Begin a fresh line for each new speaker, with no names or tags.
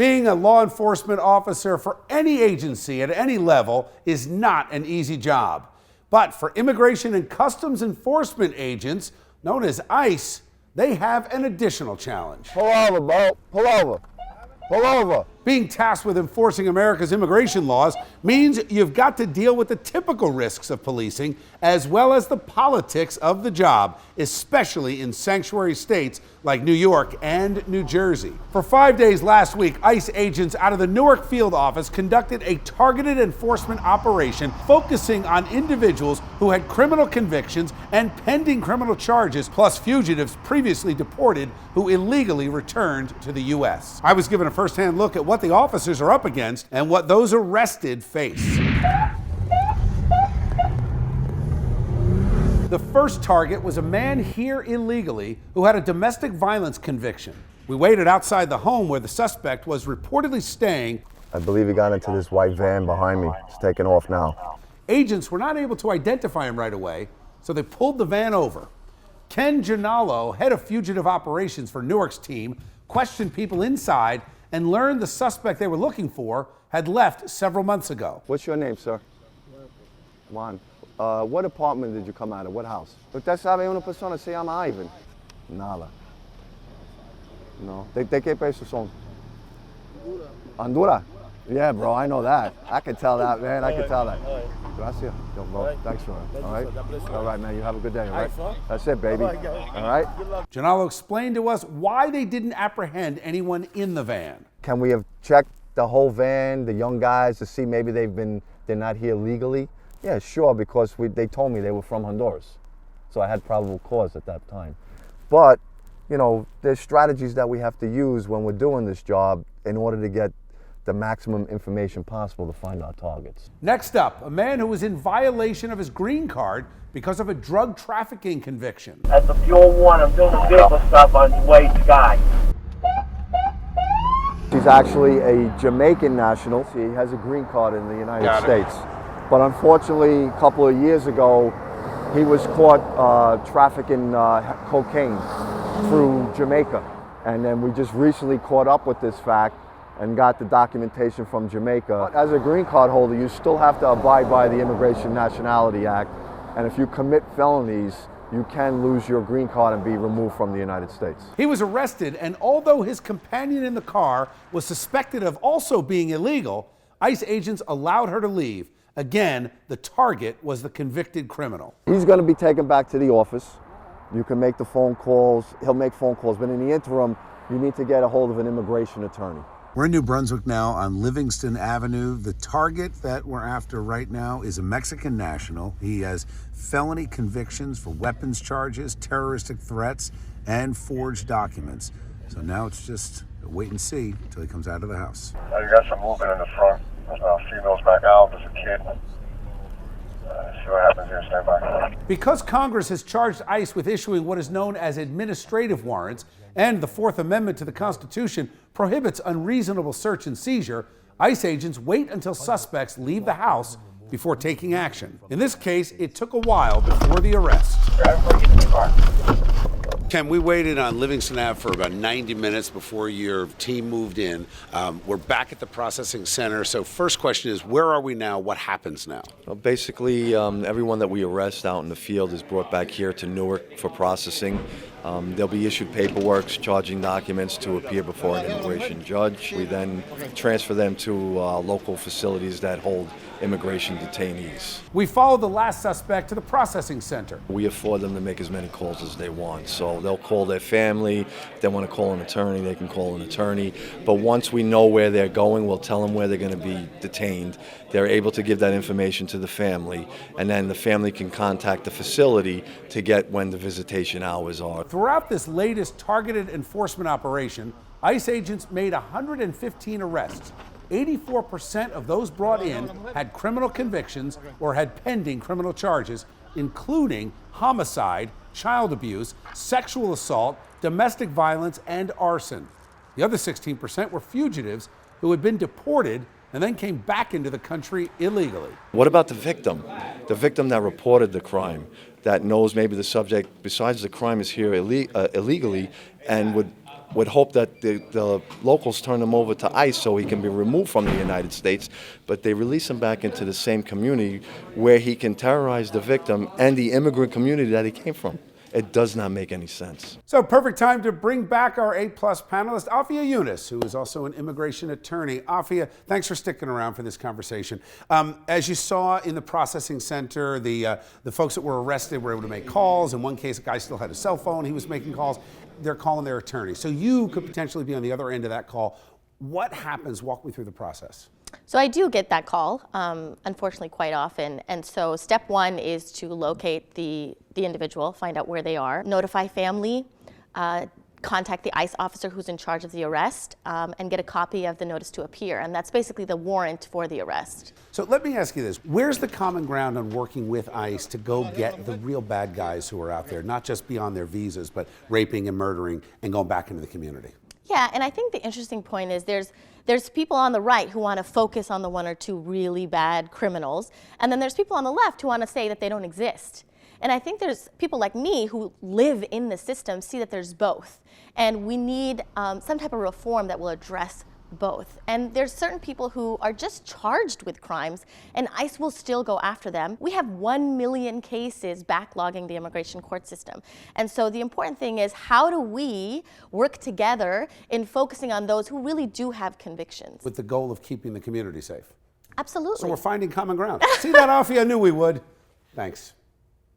Being a law enforcement officer for any agency at any level is not an easy job. But for immigration and customs enforcement agents, known as ICE, they have an additional challenge.
Pull over, bro. Pull over. Pull over.
Being tasked with enforcing America's immigration laws means you've got to deal with the typical risks of policing as well as the politics of the job, especially in sanctuary states like New York and New Jersey. For 5 days last week, ICE agents out of the Newark field office conducted a targeted enforcement operation focusing on individuals who had criminal convictions and pending criminal charges, plus fugitives previously deported who illegally returned to the U.S. I was given a first-hand look at what the officers are up against and what those arrested face. The first target was a man here illegally who had a domestic violence conviction. We waited outside the home where the suspect was reportedly staying.
I believe he got into this white van behind me. It's taking off now.
Agents were not able to identify him right away, so they pulled the van over. Ken Gianallo, head of fugitive operations for Newark's team, questioned people inside and learned the suspect they were looking for had left several months ago.
What's your name, sir? Juan. What apartment did you come out of? What house? Usted sabe una persona se llama Ivan? Nada. No. ¿De qué países son? Honduras. Yeah, bro, I know that. I can tell that, man. I can tell that. Gracias. Yo, bro. Thanks for it. All right? All right, man. You have a good day, all right? That's it, baby. All right?
Gianallo explained to us why they didn't apprehend anyone in the van.
Can we have checked the whole van, the young guys, to see maybe they're not here legally? Yeah, sure, because they told me they were from Honduras. So I had probable cause at that time. But, you know, there's strategies that we have to use when we're doing this job in order to get the maximum information possible to find our targets.
Next up, a man who was in violation of his green card because of a drug trafficking conviction.
At the Fuel 1, I'm doing a vehicle stop on Wade Sky.
He's actually a Jamaican national. He has a green card in the United States. But unfortunately, a couple of years ago, he was caught trafficking cocaine through Jamaica. And then we just recently caught up with this fact and got the documentation from Jamaica. As a green card holder, you still have to abide by the Immigration Nationality Act. And if you commit felonies, you can lose your green card and be removed from the United States.
He was arrested, and although his companion in the car was suspected of also being illegal, ICE agents allowed her to leave. Again, the target was the convicted criminal.
He's going to be taken back to the office. You can make the phone calls. He'll make phone calls. But in the interim, you need to get a hold of an immigration attorney.
We're in New Brunswick now on Livingston Avenue. The target that we're after right now is a Mexican national. He has felony convictions for weapons charges, terroristic threats, and forged documents. So now it's just wait and see until he comes out of the house.
You got some movement in the front. Females back out. There's a kid. See what happens here. Stand by.
Because Congress has charged ICE with issuing what is known as administrative warrants, and the Fourth Amendment to the Constitution prohibits unreasonable search and seizure, ICE agents wait until suspects leave the house before taking action. In this case, it took a while before the arrest. Ken, we waited on Livingston Ave for about 90 minutes before your team moved in. We're back at the processing center. So first question is, where are we now? What happens now?
Well, basically, everyone that we arrest out in the field is brought back here to Newark for processing. They'll be issued paperwork, charging documents to appear before an immigration judge. We then transfer them to local facilities that hold immigration detainees.
We follow the last suspect to the processing center.
We afford them to make as many calls as they want. So they'll call their family. If they want to call an attorney, they can call an attorney. But once we know where they're going, we'll tell them where they're going to be detained. They're able to give that information to the family, and then the family can contact the facility to get when the visitation hours are.
Throughout this latest targeted enforcement operation, ICE agents made 115 arrests. 84% of those brought in had criminal convictions or had pending criminal charges, including homicide, child abuse, sexual assault, domestic violence, and arson. The other 16% were fugitives who had been deported and then came back into the country illegally.
What about the victim? The victim that reported the crime, that knows maybe the subject, besides the crime, is here illegally and would would hope that the locals turn him over to ICE so he can be removed from the United States, but they release him back into the same community where he can terrorize the victim and the immigrant community that he came from. It does not make any sense.
So perfect time to bring back our A-plus panelist, Afia Yunus, who is also an immigration attorney. Afia, thanks for sticking around for this conversation. As you saw in the processing center, the folks that were arrested were able to make calls. In one case, a guy still had a cell phone. He was making calls. They're calling their attorney. So you could potentially be on the other end of that call. What happens? Walk me through the process.
So I do get that call, unfortunately, quite often. And so step one is to locate the individual, find out where they are, notify family, contact the ICE officer who's in charge of the arrest, and get a copy of the notice to appear. And that's basically the warrant for the arrest.
So let me ask you this. Where's the common ground on working with ICE to go get the real bad guys who are out there, not just beyond their visas, but raping and murdering and going back into the community?
Yeah, and I think the interesting point is there's people on the right who want to focus on the one or two really bad criminals, and then there's people on the left who want to say that they don't exist. And I think there's people like me who live in the system see that there's both, and we need some type of reform that will address both. And there's certain people who are just charged with crimes, and ICE will still go after them. We have 1 million cases backlogging the immigration court system. And so the important thing is, how do we work together in focusing on those who really do have convictions?
With the goal of keeping the community safe.
Absolutely.
So we're finding common ground. See that, Afia? I knew we would. Thanks.